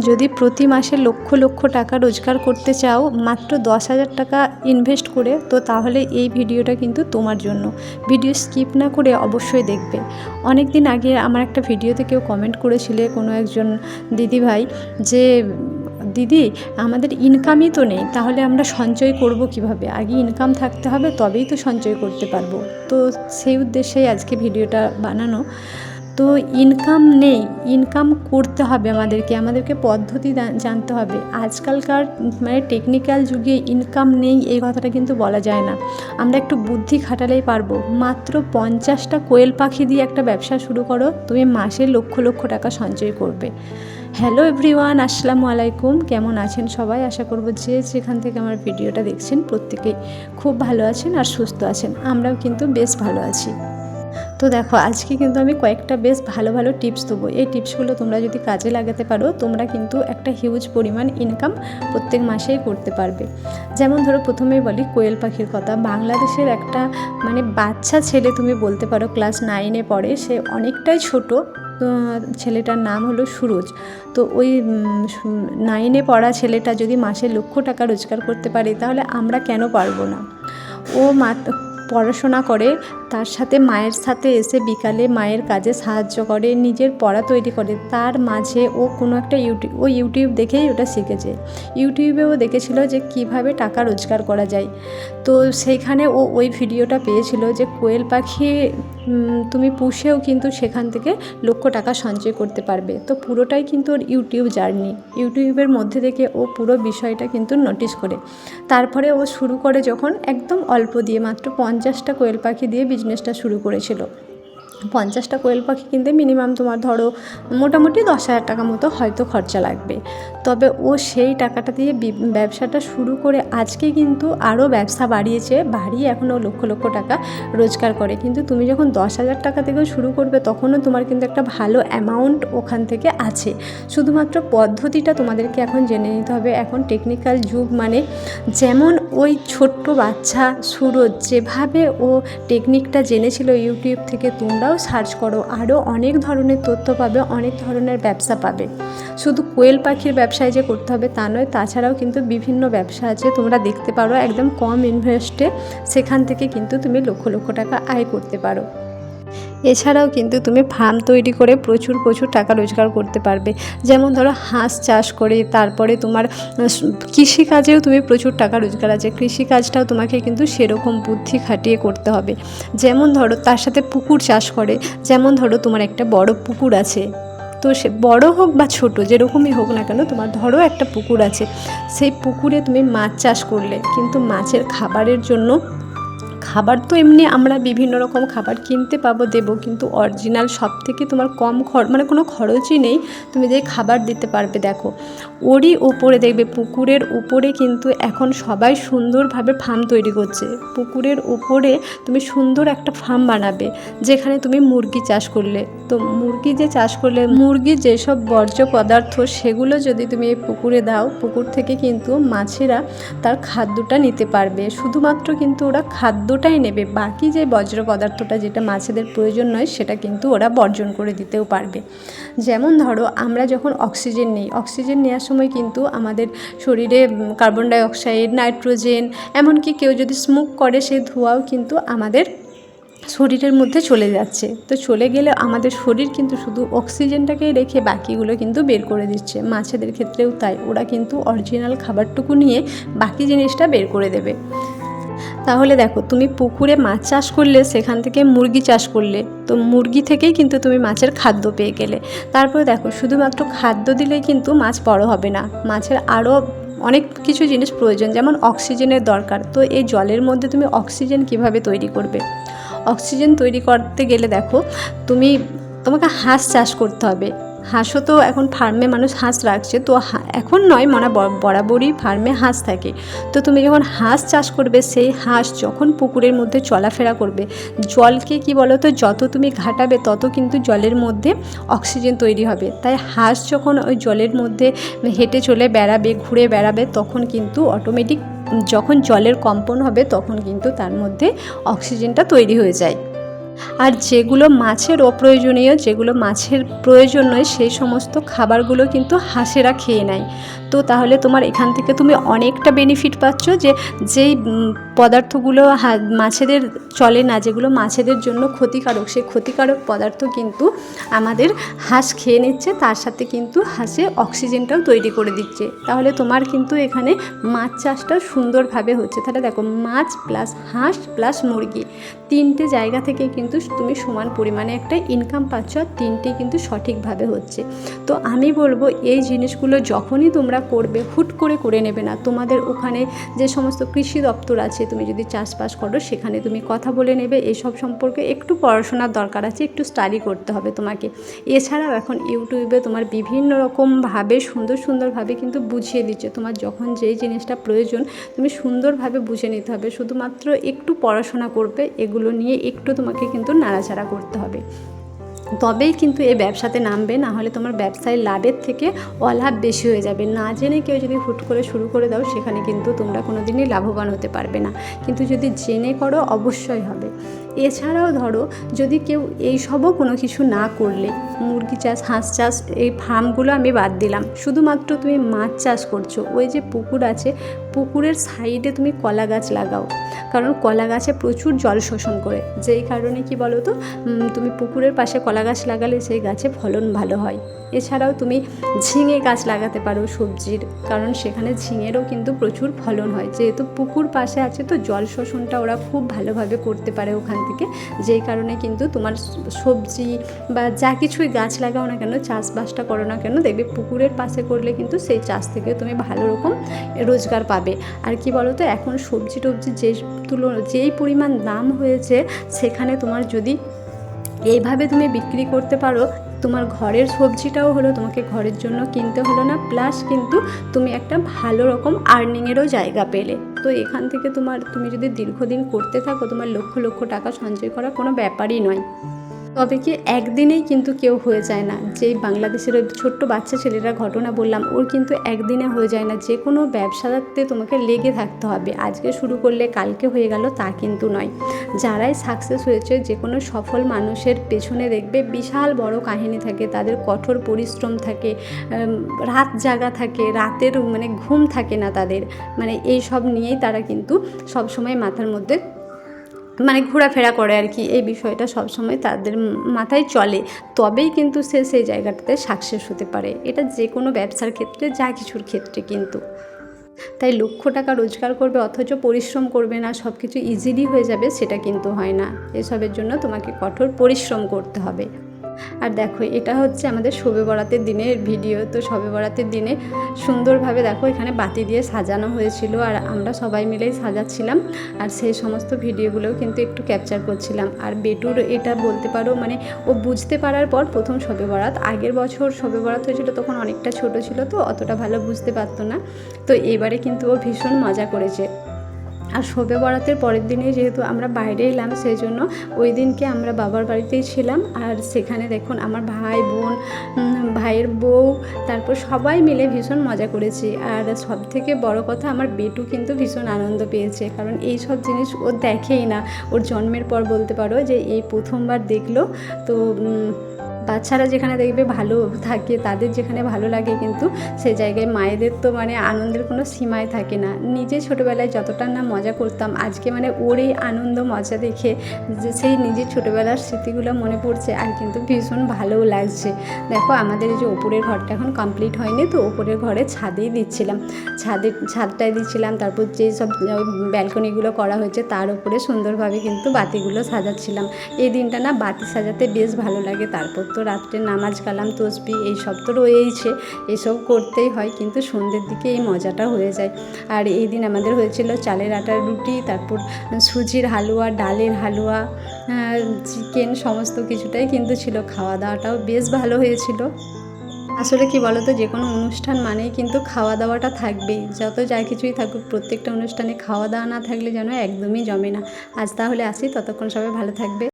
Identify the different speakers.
Speaker 1: যদি প্রতি মাসে লক্ষ লক্ষ টাকা রোজগার করতে চাও মাত্র 10,000 টাকা ইনভেস্ট করে, তো তাহলে এই ভিডিওটা কিন্তু তোমার জন্য। ভিডিও স্কিপ না করে অবশ্যই দেখবে। অনেক দিন আগে আমার একটা ভিডিওতে কেউ কমেন্ট করেছিলে, কোনো একজন দিদিভাই, যে দিদি আমাদের ইনকামই তো নেই, তাহলে আমরা সঞ্চয় করব কিভাবে? আগে ইনকাম থাকতে হবে, তবেই তো সঞ্চয় করতে পারবো। তো সেই উদ্দেশ্যেই আজকে ভিডিওটা বানানো। তো ইনকাম নেই, ইনকাম করতে হবে আমাদেরকে পদ্ধতি জানতে হবে। আজকালকার মানে টেকনিক্যাল যুগে ইনকাম নেই এই কথাটা কিন্তু বলা যায় না। আমরা একটু বুদ্ধি খাটালেই পারবো। মাত্র 50টা কোয়েল পাখি দিয়ে একটা ব্যবসা শুরু করো, তুমি মাসে লক্ষ লক্ষ টাকা সঞ্চয় করবে। হ্যালো এভরিওয়ান, আসসালামু আলাইকুম। কেমন আছেন সবাই? আশা করব যে যেখান থেকে আমার ভিডিওটা দেখছেন প্রত্যেকেই খুব ভালো আছেন আর সুস্থ আছেন। আমরাও কিন্তু বেশ ভালো আছি। তো দেখো, আজকে কিন্তু আমি কয়েকটা বেশ ভালো ভালো টিপস দেবো। এই টিপসগুলো তোমরা যদি কাজে লাগাতে পারো, তোমরা কিন্তু একটা হিউজ পরিমাণ ইনকাম প্রত্যেক মাসেই করতে পারবে। যেমন ধরো, প্রথমেই বলি কোয়েল পাখির কথা। বাংলাদেশের একটা মানে বাচ্চা ছেলে, তুমি বলতে পারো ক্লাস 9-এ পড়ে, সে অনেকটাই ছোট। ছেলেটার নাম হলো সুরজ। তো ওই 9-এ পড়া ছেলেটা যদি মাসে লক্ষ টাকা রোজগার করতে পারে, তাহলে আমরা কেন পারবো না? ও পড়াশোনা করে, তার সাথে মায়ের সাথে এসে বিকালে মায়ের কাজে সাহায্য করে, নিজের পড়া তৈরি করে। তার মাঝে ও কোনো একটা ইউটিউব দেখেই ওটা শিখেছে। ইউটিউবেও দেখেছিল যে কিভাবে টাকা রোজগার করা যায়। তো সেইখানে ও ওই ভিডিওটা পেয়েছিল যে কোয়েল পাখি তুমি পুষেও কিন্তু সেখান থেকে লক্ষ টাকা সঞ্চয় করতে পারবে। তো পুরোটাই কিন্তু ওর ইউটিউব জার্নি। ইউটিউবের মধ্যে থেকে ও পুরো বিষয়টা কিন্তু নোটিস করে। তারপরে ও শুরু করে, যখন একদম অল্প দিয়ে মাত্র 50টা কোয়েল পাখি দিয়ে বিজনেসটা শুরু করেছিল। 50টা কোয়েল পাখি কিনতে মিনিমাম তোমার ধরো মোটামুটি 10,000 টাকা মতো হয়তো খরচা লাগবে। তবে ও সেই টাকাটা দিয়ে ব্যবসাটা শুরু করে আজকে কিন্তু আরও ব্যবসা বাড়িয়ে এখনও লক্ষ লক্ষ টাকা রোজগার করে। কিন্তু তুমি যখন 10,000 টাকা থেকেও শুরু করবে, তখনও তোমার কিন্তু একটা ভালো অ্যামাউন্ট ওখান থেকে আছে। শুধুমাত্র পদ্ধতিটা তোমাদেরকে এখন জেনে নিতে হবে। এখন টেকনিক্যাল যুগ, মানে যেমন ওই ছোট্ট বাচ্চা সুরজ যেভাবে ও টেকনিকটা জেনেছিল ইউটিউব থেকে, তোমরাও সার্চ করো, আরও অনেক ধরনের তথ্য পাবে, অনেক ধরনের ব্যবসা পাবে। শুধু কোয়েল পাখির ব্যবসায় যে করতে হবে তা নয়, তাছাড়াও কিন্তু বিভিন্ন ব্যবসা আছে, তোমরা দেখতে পারো। একদম কম ইনভেস্টে সেখান থেকে কিন্তু তুমি লক্ষ লক্ষ টাকা আয় করতে পারো। এছাড়াও কিন্তু তুমি ফার্ম তৈরি করে প্রচুর প্রচুর টাকা রোজগার করতে পারবে। যেমন ধরো হাঁস চাষ করে, তারপরে তোমার কৃষিকাজেও তুমি প্রচুর টাকা রোজগার আছে। কৃষিকাজটাও তোমাকে কিন্তু সেরকম বুদ্ধি খাটিয়ে করতে হবে। যেমন ধরো তার সাথে পুকুর চাষ করে। যেমন ধরো তোমার একটা বড় পুকুর আছে, তো সে বড় হোক বা ছোট, যেরকমই হোক না কেন, তোমার ধরো একটা পুকুর আছে, সেই পুকুরে তুমি মাছ চাষ করলে, কিন্তু মাছের খাবারের জন্য খাবার তো এমনি আমরা বিভিন্ন রকম খাবার কিনতে দেবো, কিন্তু অরিজিনাল সব থেকে তোমার কম মানে কোনো খরচই নেই, তুমি যে খাবার দিতে পারবে। দেখো, ওরই ওপরে দেখবে, পুকুরের উপরে কিন্তু এখন সবাই সুন্দরভাবে ফার্ম তৈরি করছে। পুকুরের উপরে তুমি সুন্দর একটা ফার্ম বানাবে, যেখানে তুমি মুরগি চাষ করলে। তো মুরগি যে চাষ করলে, মুরগির যেসব বর্জ্য পদার্থ, সেগুলো যদি তুমি এই পুকুরে দাও, পুকুর থেকে কিন্তু মাছেরা তার খাদ্যটা নিতে পারবে। শুধুমাত্র কিন্তু ওরা খাদ্যটাই নেবে, বাকি যে বর্জ্য পদার্থটা যেটা মাছেদের প্রয়োজন নয়, সেটা কিন্তু ওরা বর্জন করে দিতেও পারবে। যেমন ধরো, আমরা যখন অক্সিজেন নেওয়ার সময় কিন্তু আমাদের শরীরে কার্বন ডাই অক্সাইড, নাইট্রোজেন, এমনকি কেউ যদি স্মোক করে, সেই ধোঁয়াও কিন্তু আমাদের শরীরের মধ্যে চলে যাচ্ছে। তো চলে গেলে আমাদের শরীর কিন্তু শুধু অক্সিজেনটাকেই রেখে বাকিগুলো কিন্তু বের করে দিচ্ছে। মাছেদের ক্ষেত্রেও তাই, ওরা কিন্তু অরিজিনাল খাবারটুকু নিয়ে বাকি জিনিসটা বের করে দেবে। তাহলে দেখো, তুমি পুকুরে মাছ চাষ করলে, সেখান থেকে মুরগি চাষ করলে, তো মুরগি থেকেই কিন্তু তুমি মাছের খাদ্য পেয়ে গেলে। তারপরে দেখো, শুধুমাত্র খাদ্য দিলেই কিন্তু মাছ বড় হবে না, মাছের আরও অনেক কিছু জিনিস প্রয়োজন, যেমন অক্সিজেনের দরকার। তো এই জলের মধ্যে তুমি অক্সিজেন কিভাবে তৈরি করবে? অক্সিজেন তৈরি করতে গেলে দেখো, তোমাকে হাঁস চাষ করতে হবে। হাঁসও তো এখন ফার্মে মানুষ হাঁস রাখছে, তো এখন নয়, মানে বরাবরই ফার্মে হাঁস থাকে। তো তুমি যখন হাঁস চাষ করবে, সেই হাঁস যখন পুকুরের মধ্যে চলাফেরা করবে, জলকে কি বলো তো, যত তুমি ঘাটাবে তত কিন্তু জলের মধ্যে অক্সিজেন তৈরি হবে। তাই হাঁস যখন ওই জলের মধ্যে হেঁটে চলে বেড়াবে, ঘুরে বেড়াবে, তখন কিন্তু অটোমেটিক যখন জলের কম্পন হবে, তখন কিন্তু তার মধ্যে অক্সিজেনটা তৈরি হয়ে যায়। আর যেগুলো মাছের অপ্রয়োজনীয়, যেগুলো মাছের প্রয়োজন নয়, সেই সমস্ত খাবারগুলো কিন্তু হাঁসেরা খেয়ে নেয়। তো তাহলে তোমার এখান থেকে তুমি অনেকটা বেনিফিট পাচ্ছ, যে যেই পদার্থগুলো মাছেদের চলে না, যেগুলো মাছেদের জন্য ক্ষতিকারক, সেই ক্ষতিকারক পদার্থ কিন্তু আমাদের হাঁস খেয়ে নিচ্ছে, তার সাথে কিন্তু হাঁসে অক্সিজেনটাও তৈরি করে দিচ্ছে। তাহলে তোমার কিন্তু এখানে মাছ চাষটা সুন্দরভাবে হচ্ছে। তাহলে দেখো, মাছ প্লাস হাঁস প্লাস মুরগি, তিনটে জায়গা থেকে কিন্তু তুমি সমান পরিমাণে একটা ইনকাম পাচ্ছ, আর তিনটেই কিন্তু সঠিকভাবে হচ্ছে। তো আমি বলবো, এই জিনিসগুলো যখনই তোমরা করবে, হুট করে করে নেবে না। তোমাদের ওখানে যে সমস্ত কৃষি দপ্তর আছে, তুমি যদি চাষবাস করো, সেখানে তুমি কথা বলে নেবে। এসব সম্পর্কে একটু পড়াশোনার দরকার আছে, একটু স্টাডি করতে হবে তোমাকে। এছাড়াও এখন ইউটিউবে তোমার বিভিন্ন রকমভাবে সুন্দরভাবে কিন্তু বুঝিয়ে দিচ্ছে। তোমার যখন যেই জিনিসটা প্রয়োজন, তুমি সুন্দরভাবে বুঝে নিতে হবে। শুধুমাত্র একটু পড়াশোনা করবে, এগুলো নিয়ে একটু তোমাকে কিন্তু নাড়াচাড়া করতে হবে, তবেই কিন্তু এই ব্যবসাতে নামবে। না হলে তোমার ব্যবসায় লাভের থেকে অলাভ বেশি হয়ে যাবে। না জেনে কেউ যদি হুট করে শুরু করে দাও, সেখানে কিন্তু তোমরা কোনো দিনই লাভবান হতে পারবে না। কিন্তু যদি জেনে করো, অবশ্যই হবে। এছাড়াও ধরো, যদি কেউ এইসবও কোনো কিছু না করলে, মুরগি চাষ, হাঁস চাষ, এই ফার্মগুলো আমি বাদ দিলাম, শুধুমাত্র তুমি মাছ চাষ করছো, ওই যে পুকুর আছে, পুকুরের সাইডে তুমি কলা গাছ লাগাও। কারণ কলা গাছে প্রচুর জল শোষণ করে, যেই কারণে কি বলো তো, তুমি পুকুরের পাশে কলা গাছ লাগালে সেই গাছে ফলন ভালো হয়। এছাড়াও তুমি ঝিঙে গাছ লাগাতে পারো সবজির, কারণ সেখানে ঝিঙেরও কিন্তু প্রচুর ফলন হয়। যেহেতু পুকুর পাশে আছে, তো জল শোষণটা ওরা খুব ভালোভাবে করতে পারে ওখান থেকে, যেই কারণে কিন্তু তোমার সবজি বা যা কিছুই গাছ লাগাও না কেন, চাষবাসটা করো না কেন, দেখবে পুকুরের পাশে করলে কিন্তু সেই চাষ থেকে তুমি ভালো রকম রোজগার পাবে। আর কি বলো তো, এখন সবজি টবজি যেই পরিমাণ দাম হয়েছে, সেখানে তোমার যদি এইভাবে তুমি বিক্রি করতে পারো, তোমার ঘরের সবজিটাও হলো, তোমাকে ঘরের জন্য কিনতে হলো না, প্লাস কিন্তু তুমি একটা ভালো রকম আর্নিংয়েরও জায়গা পেলে। তো এখান থেকে তুমি যদি দীর্ঘদিন করতে থাকো, তোমার লক্ষ টাকা সঞ্চয় করা কোনো ব্যাপারই নয়। তবে কি একদিনেই কিন্তু কেউ হয়ে যায় না। যেই বাংলাদেশের ওই ছোট্ট বাচ্চা ছেলেরা ঘটনা বললাম, ওর কিন্তু একদিনে হয়ে যায় না। যে কোনো ব্যবসাতে তোমাকে লেগে থাকতে হবে। আজকে শুরু করলে কালকে হয়ে গেল, তা কিন্তু নয়। যারাই সাকসেস হয়েছে, যে কোনো সফল মানুষের পেছনে দেখবে বিশাল বড় কাহিনী থাকে, তাদের কঠোর পরিশ্রম থাকে, রাত জাগা থাকে, রাতের ঘুম থাকে না তাদের, এই সব নিয়েই তারা কিন্তু সবসময় মাথার মধ্যে ঘোরাফেরা করে আর কি। এই বিষয়টা সবসময় তাদের মাথায় চলে, তবেই কিন্তু সে সেই জায়গাটাতে সাকসেস হতে পারে। এটা যে কোনো ব্যবসার ক্ষেত্রে, যা কিছুর ক্ষেত্রে কিন্তু। তাই লক্ষ টাকা রোজগার করবে অথচ পরিশ্রম করবে না, সব কিছু ইজিলি হয়ে যাবে, সেটা কিন্তু হয় না। এসবের জন্য তোমাকে কঠোর পরিশ্রম করতে হবে। আর দেখো, এটা হচ্ছে আমাদের শবে বরাতের দিনের ভিডিও। তো শবে বরাতের দিনে সুন্দরভাবে দেখো, এখানে বাতি দিয়ে সাজানো হয়েছিল, আর আমরা সবাই মিলেই সাজাচ্ছিলাম, আর সেই সমস্ত ভিডিওগুলোও কিন্তু একটু ক্যাপচার করছিলাম। আর বেটুর এটা বলতে পারো, ও বুঝতে পারার পর প্রথম শবে বরাত, আগের বছর শবে বরাত হয়েছিল, তখন অনেকটা ছোট ছিল, তো অতটা ভালো বুঝতে পারতো না। তো এবারে কিন্তু ও ভীষণ মজা করেছে। আর শবে বরাতের পরের দিনে যেহেতু আমরা বাইরে এলাম, সেই জন্য ওই দিনকে আমরা বাবার বাড়িতেই ছিলাম। আর সেখানে দেখুন, আমার ভাই বোন, ভাইয়ের বউ, তারপর সবাই মিলে ভীষণ মজা করেছি। আর সব থেকে বড় কথা, আমার বেটু কিন্তু ভীষণ আনন্দ পেয়েছে, কারণ এই সব জিনিস ও দেখেই না। ওর জন্মের পর বলতে পারো যে এই প্রথমবার দেখলো। তো বাচ্চারা যেখানে দেখবে ভালো থাকে, তাদের যেখানে ভালো লাগে, কিন্তু সে জায়গায় মায়েদের তো আনন্দের কোনো সীমাই থাকে না। নিজে ছোটোবেলায় যতটা না মজা করতাম, আজকে ওর এই আনন্দ মজা দেখে যে সেই নিজের ছোটোবেলার স্মৃতিগুলো মনে পড়ছে, আর কিন্তু ভীষণ ভালোও লাগছে। দেখো, আমাদের এই যে ওপরের ঘরটা এখন কমপ্লিট হয়নি, তো ওপরের ঘরে ছাদেই দিচ্ছিলাম, ছাদটাই দিচ্ছিলাম। তারপর যেই সব ব্যালকনিগুলো করা হয়েছে, তার উপরে সুন্দরভাবে কিন্তু বাতিগুলো সাজাচ্ছিলাম। এই দিনটা না বাতি সাজাতে বেশ ভালো লাগে। তারপর তো রাত্রে নামাজ কালাম, তসবিহ এইসব তো রয়েইছে, এসব করতেই হয়, কিন্তু সন্ধ্যের দিকে এই মজাটা হয়ে যায়। আর এই দিন আমাদের হয়েছিল চালের আটার রুটি, তারপর সুজির হালুয়া, ডালের হালুয়া, চিকেন, সমস্ত কিছুটাই কিন্তু ছিল। খাওয়া দাওয়াটাও বেশ ভালো হয়েছিল। আসলে কি বলো তো, যে কোনো অনুষ্ঠান মানেই কিন্তু খাওয়া দাওয়াটা থাকবেই। যত যা কিছুই থাকুক, প্রত্যেকটা অনুষ্ঠানে খাওয়া দাওয়া না থাকলে যেন একদমই জমে না। আজ তাহলে আসি, ততক্ষণ সবাই ভালো থাকবে।